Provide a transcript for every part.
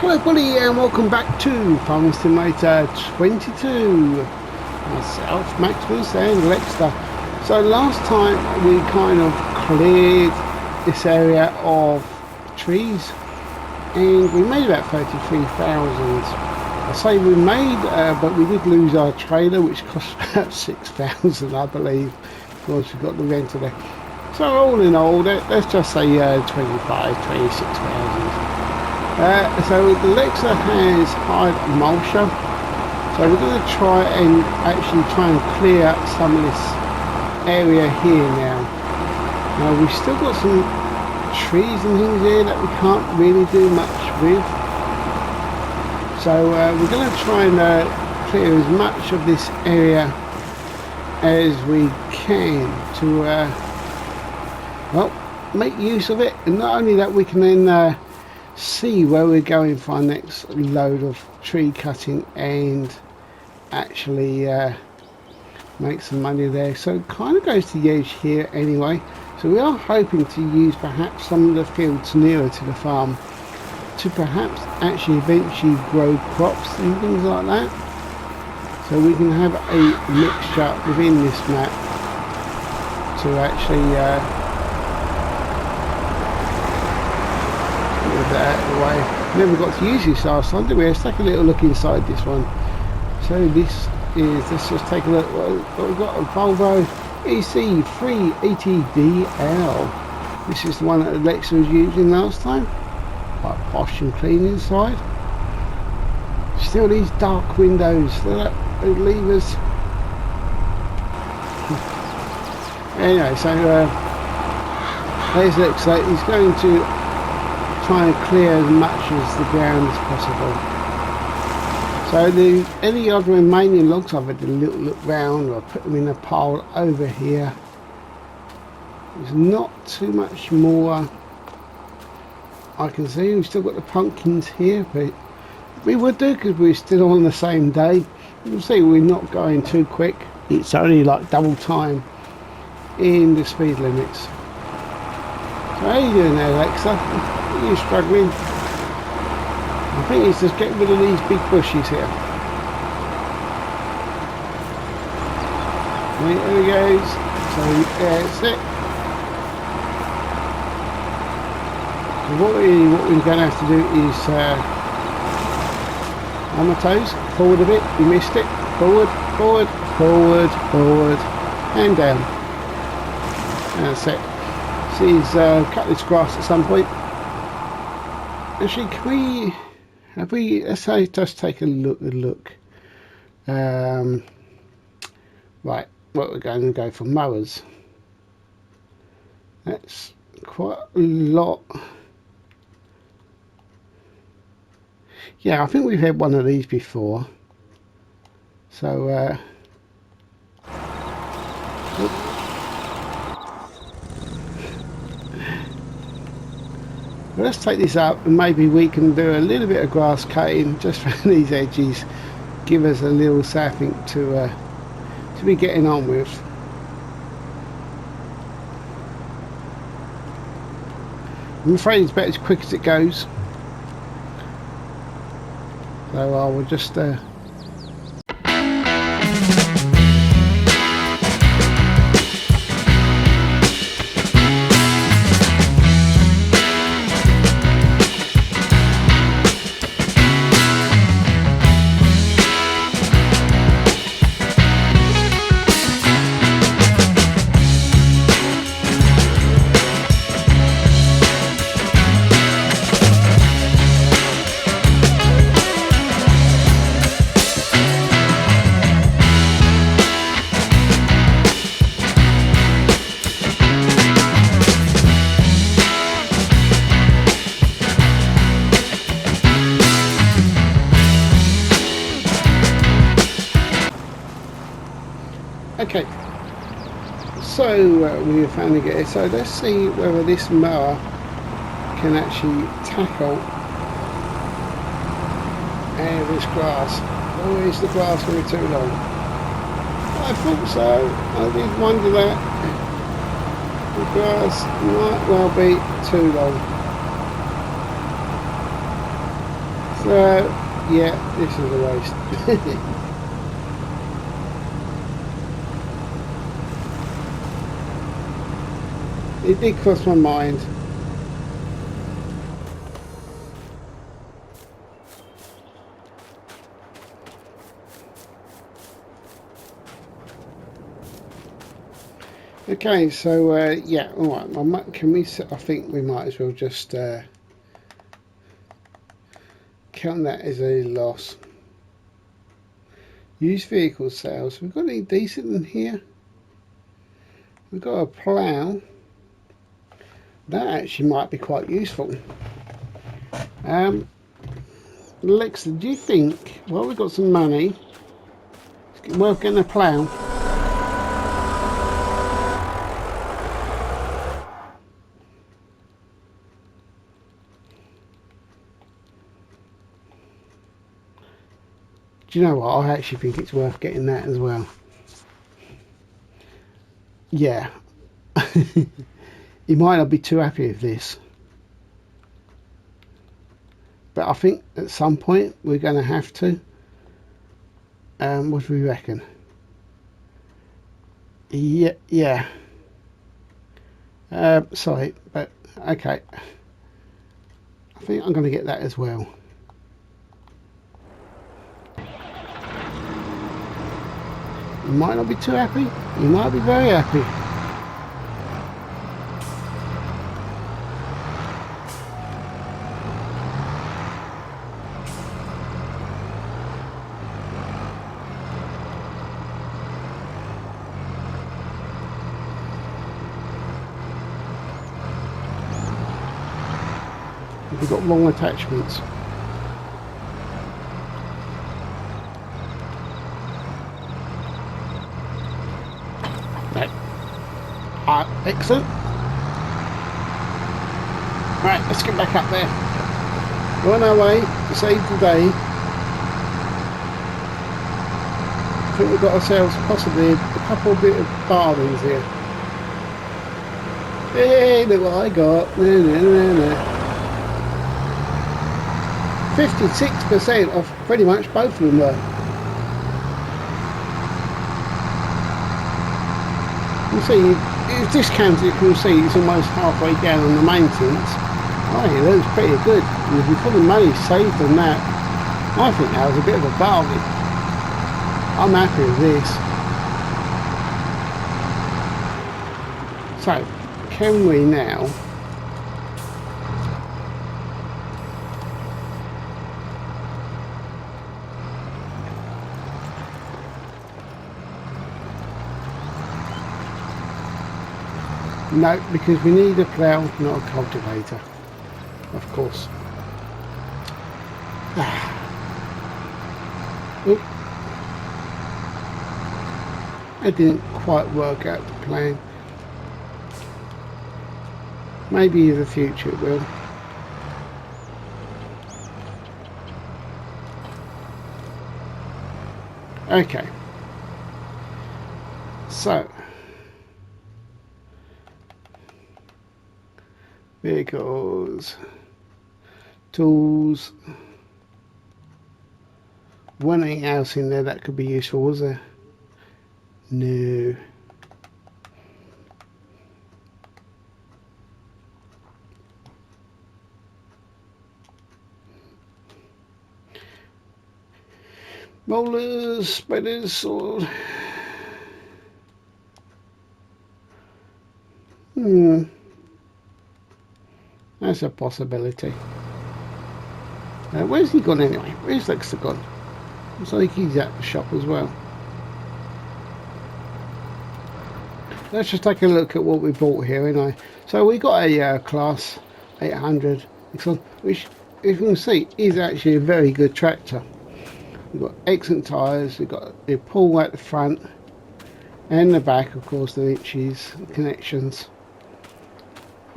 Hello buddy, and welcome back to Farming Simulator 22. Myself, Maximus and Lexter. So last time we kind of cleared this area of trees and we made about 33,000. I say we made, but we did lose our trailer, which cost about 6,000 I believe, once we got the rent of it. So all in all, let's just say 26,000. So Alexa has hired a mulcher, so we're going to try and clear some of this area here now. Now we've still got some trees and things here that we can't really do much with, so we're going to try and clear as much of this area as we can to well, make use of it, and not only that, we can then see where we're going for our next load of tree cutting and actually make some money there. So it kind of goes to the edge here anyway, so we are hoping to use perhaps some of the fields nearer to the farm to perhaps actually eventually grow crops and things like that, so we can have a mixture within this map to actually out of the way. Never got to use this last time, did we? Let's take a little look inside this one. So this is, let's just take a look what we've got. A Volvo EC380DL. This is the one that Alexa was using last time. Quite posh and clean inside. Still these dark windows, the levers. Anyway, so there's Alexa. He's going to try and clear as much as the ground as possible. So any other remaining logs, I've had a little look round, or put them in a pile over here. There's not too much more I can see. We've still got the pumpkins here, but we would do because we're still on the same day. You can see we're not going too quick. It's only like double time in the speed limits. So how are you doing there, Alexa? Are you struggling? I think it's just getting rid of these big bushes here. Right, there he goes. So that's it. So what we're going to have to do is on my toes, forward a bit. You missed it. Forward, forward, forward, forward, and down. That's it. So he's cut this grass at some point. Actually, let's say just take a look. Right, what we're going to go for mowers. That's quite a lot. Yeah, I think we've had one of these before. So let's take this up and maybe we can do a little bit of grass cutting just around these edges, give us a little something to be getting on with. I'm afraid it's about as quick as it goes, so I will just okay, so we finally get it. So let's see whether this mower can actually tackle any of this grass. Or is the grass going to be too long? I thought so. I did wonder that. The grass might well be too long. So yeah, this is a waste. It did cross my mind. Okay, so yeah, all right. Can we? I think we might as well just count that as a loss. Used vehicle sales. We've got any decent in here? We've got a plough. That actually might be quite useful. Alexa, do you think? Well, we've got some money. It's worth getting a plough. Do you know what? I actually think it's worth getting that as well. Yeah. He might not be too happy with this. But I think at some point we're going to have to. What do we reckon? Yeah. Sorry, but okay. I think I'm going to get that as well. You might not be too happy. You might be very happy. We've got wrong attachments. Right. Excellent. Right, let's get back up there. We're on our way to save the day. I think we've got ourselves possibly a couple bit of bargains here. Hey, look what I got. No. 56% off pretty much both of them though. You see, it's discounted, you can see it's almost halfway down on the maintenance. Oh yeah, that was pretty good. And for the money saved on that, I think that was a bit of a bargain. I'm happy with this. So, can we now no, because we need a plough, not a cultivator, of course. Oop. It didn't quite work out the plan. Maybe in the future it will. Okay. So. Vehicles. Tools. Anything else in there that could be useful, was there? No. Rollers, spreaders, sword. That's a possibility. Where's he gone anyway? Where's Lexter gone? Looks like he's at the shop as well. Let's just take a look at what we bought here anyway. So we got a class 800, which, if you can see, is actually a very good tractor. We've got excellent tyres, we've got the pull at the front and the back, of course, the inches, connections.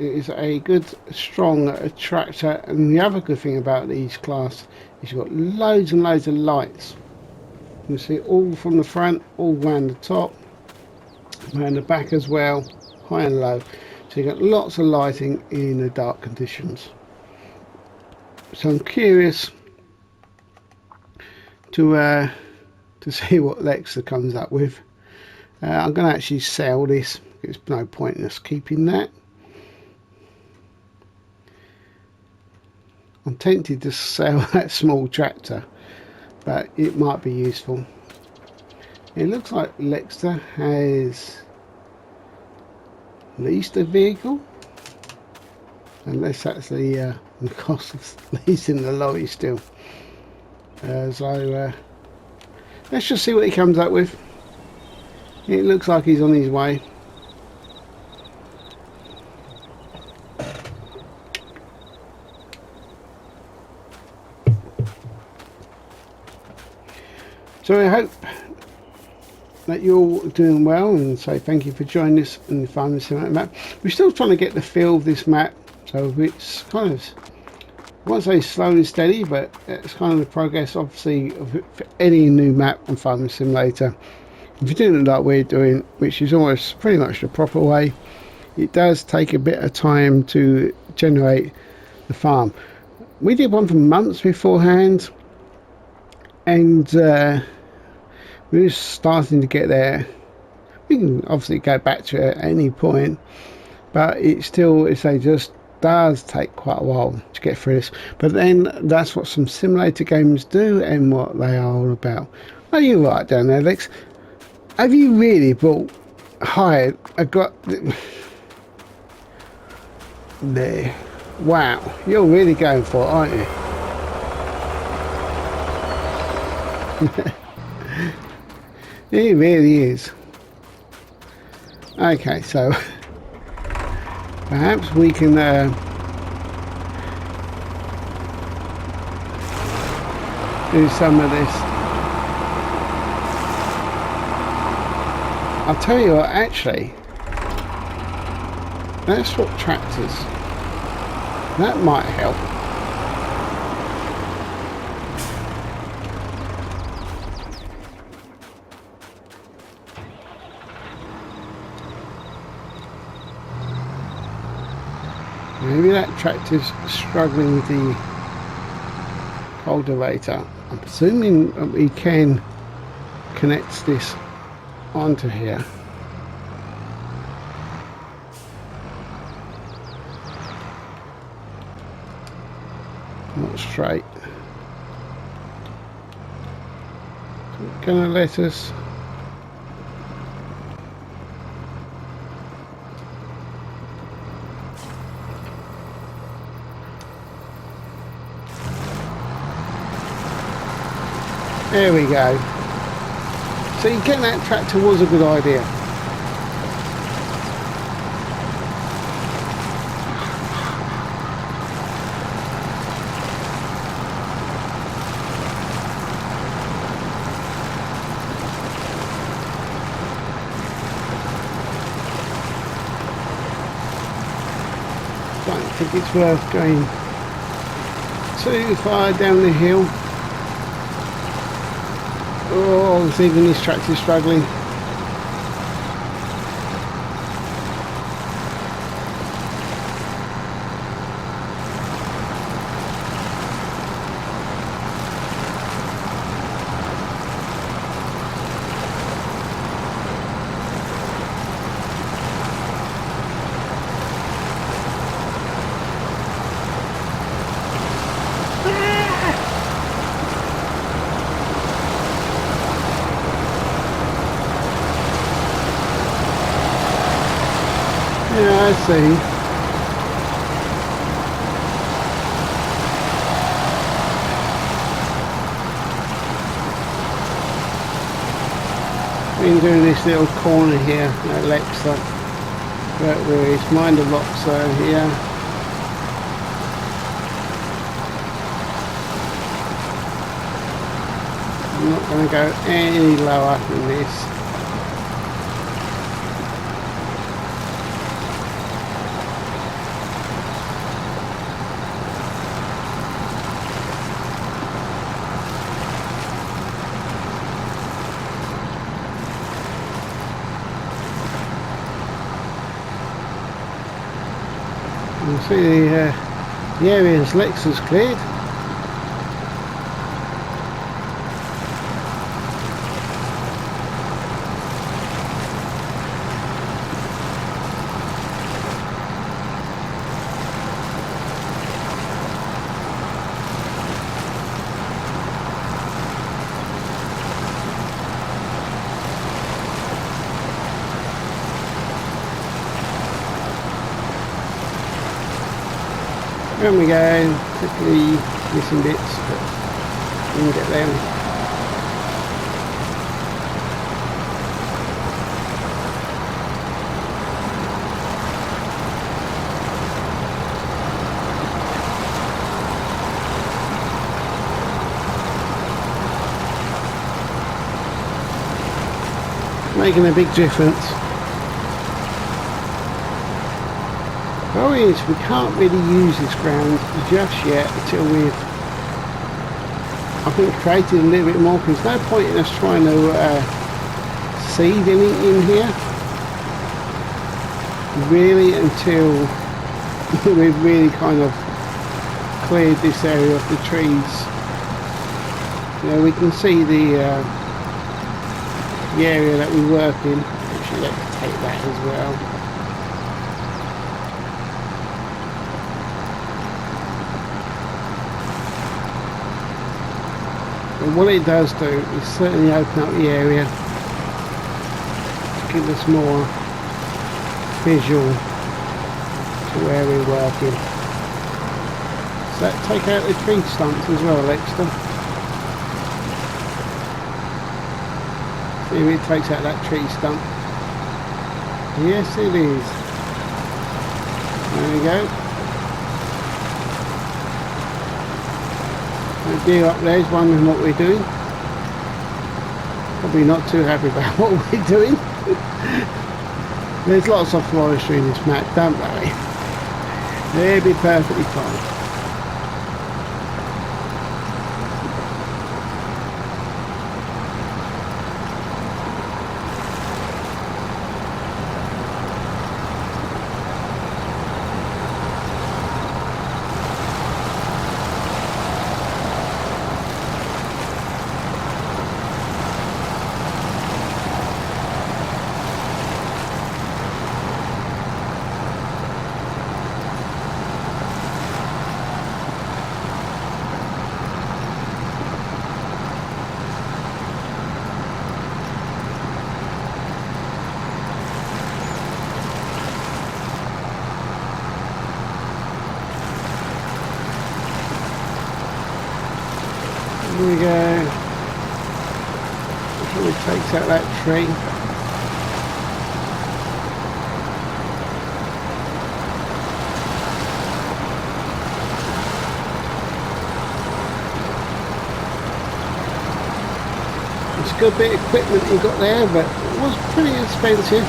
It is a good, strong tractor, and the other good thing about these class is you've got loads and loads of lights. You can see all from the front, all around the top, around the back as well, high and low. So you've got lots of lighting in the dark conditions. So I'm curious to see what Lexa comes up with. I'm going to actually sell this. It's no point in us keeping that. I'm tempted to sell that small tractor, but it might be useful. It looks like Lexa has leased a vehicle, unless that's the cost of leasing the lorry still. So let's just see what he comes up with. It looks like he's on his way. So I hope that you're all doing well, and say thank you for joining us in the Farming Simulator map. We're still trying to get the feel of this map, so it's kind of, I won't say slow and steady, but it's kind of the progress, obviously, of any new map on Farming Simulator. If you're doing it like we're doing, which is almost pretty much the proper way, it does take a bit of time to generate the farm. We did one for months beforehand, and we're just starting to get there. We can obviously go back to it at any point, but it just does take quite a while to get through this. But then that's what some simulator games do and what they are all about. Are you right down there, Alex? Have you really got there? Wow, you're really going for it, aren't you? It really is. Okay, so perhaps we can do some of this. I'll tell you what, actually, let's swap tractors. That might help. Maybe that tractor's struggling with the cultivator. I'm presuming we can connect this onto here. Not straight. Gonna let us. There we go. So getting that tractor was a good idea. Don't think it's worth going too far down the hill. Oh, even this tractor's struggling. Yeah, I see. Been doing this little corner here at Lexa, where his minder locks are here. I'm not going to go any lower than this. You see the areas Lexa's cleared. There we go, quickly missing bits, but we can get there. Making a big difference. Worry is we can't really use this ground just yet until we've, I think, created a little bit more, because there's no point in us trying to seed anything in here really until we've really kind of cleared this area of the trees. You know, we can see the area that we work in. Actually, let's take that as well. And what it does do is certainly open up the area to give us more visual to where we're working. So that take out the tree stumps as well, Alexa. See if it takes out that tree stump. Yes, it is. There we go. The deer up there is wondering what we're doing. Probably not too happy about what we're doing. There's lots of forestry in this map, don't worry. They'll be perfectly fine. Here we go. Make sure it takes out that tree. It's a good bit of equipment you got there, but it was pretty expensive.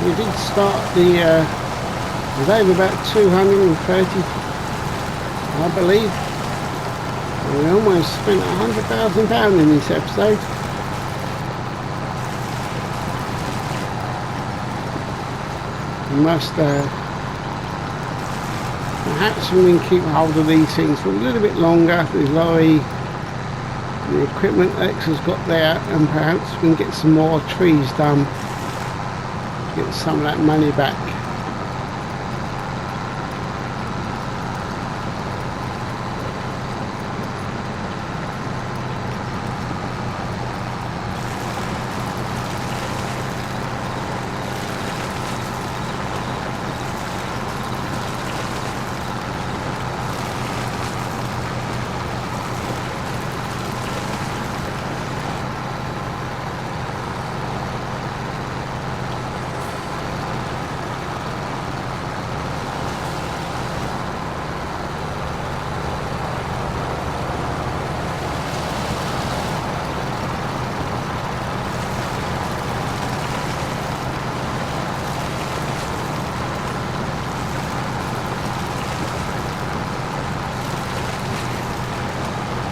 We did start the day with about 230. I believe we almost spent £100,000 in this episode. We must perhaps we can keep hold of these things for a little bit longer. The lorry, the equipment X has got there, and perhaps we can get some more trees done, get some of that money back.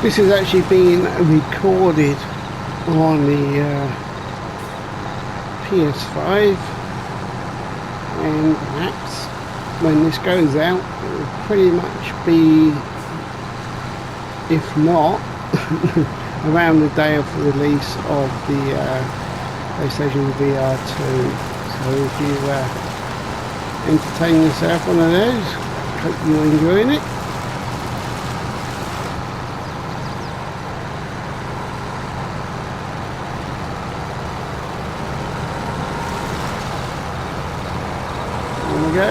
This is actually being recorded on the PS5, and perhaps when this goes out it will pretty much be, if not around the day of the release of the PlayStation VR 2. So if you entertain yourself one of those, hope you're enjoying it. There we go.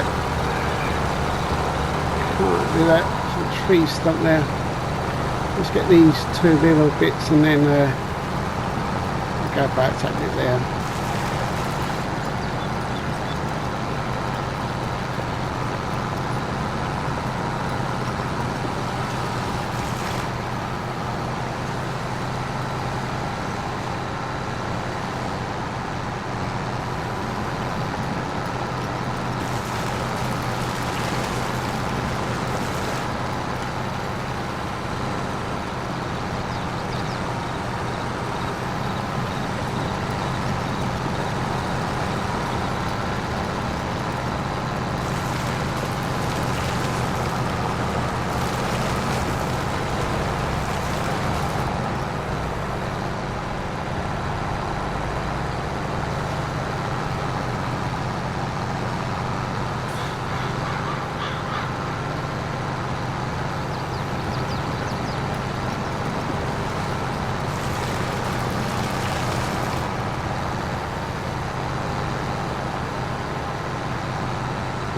that sort of tree stump there. Let's get these two little bits and then go back, take it there.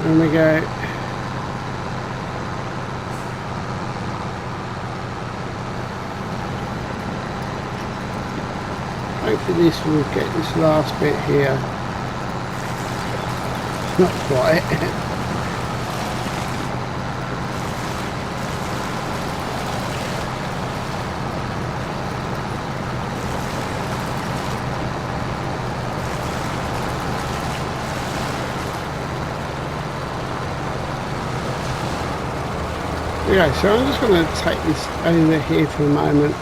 There we go. Hopefully this will get this last bit here. Not quite. Okay, so I'm just going to take this over here for a moment.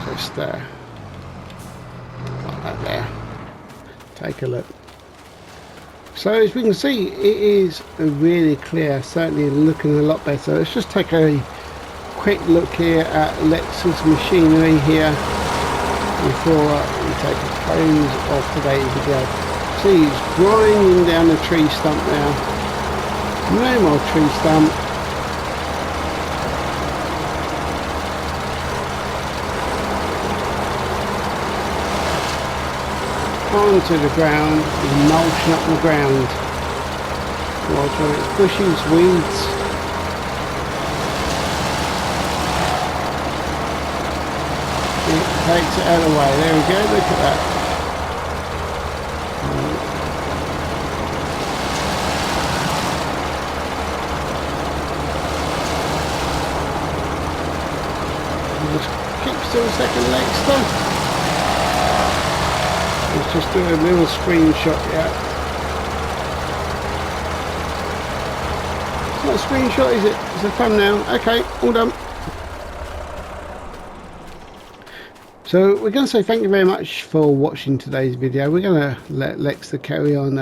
Just like that there. Take a look. So as we can see, it is really clear, certainly looking a lot better. Let's just take a quick look here at Lex's machinery here before we take a close of today's video. See, he's grinding down the tree stump now. No more tree stump. Onto the ground, he's mulching up the ground. Whether it's bushes, weeds. It takes it out of the way. There we go, look at that. Just keep still a second, Lexter. Let's just do a little screenshot, yeah. It's not a screenshot, is it? It's a thumbnail. Okay, all done. So we're going to say thank you very much for watching today's video. We're going to let Lexter carry on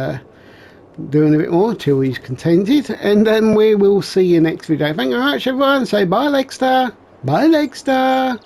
doing a bit more till he's contented, and then we will see you next video. Thank you very much, everyone. Say bye, Lexter. Bye, Lexter.